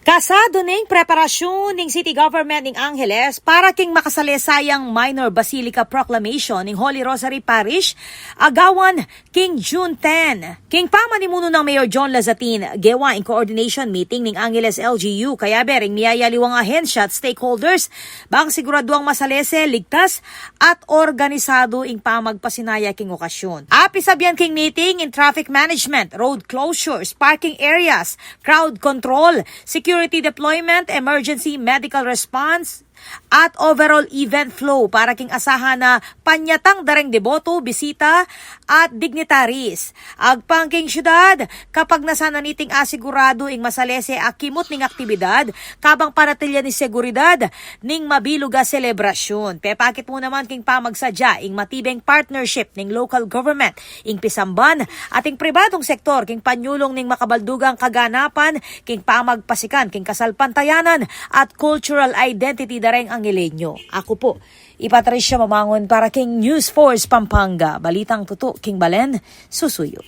Kasado ning preparasyon ng City Government ng Angeles para king makasalisayang Minor Basilica Proclamation ng Holy Rosary Parish, agawan king June 10. King pamanimuno ng Mayor John Lazatin, gewa in coordination meeting ng Angeles LGU, kaya bering miyayaliwang ahensya at stakeholders, bang siguraduang masalese, ligtas at organisado ing pamagpasinaya king okasyon. Apisabyan king meeting in traffic management, road closures, parking areas, crowd control, security deployment, emergency medical response, at overall event flow para king asahan na panyatang dareng deboto, bisita at dignitaries. Agpangking syudad, kapag nasananiting asigurado ing masalese akimot ning aktibidad, kabang panatilya ni seguridad ning mabiluga selebrasyon. Pepakit mo naman king pamagsadya ing matibeng partnership ning local government, ing pisamban at ing pribadong sektor king panyulong ning makabaldugang kaganapan, king pamagpasikan king kasalpantayanan at cultural identity dareng Angelenyo. Ako po, Patricia Mamangon para king News Force Pampanga. Balitang tuto, King Balen, susuyo.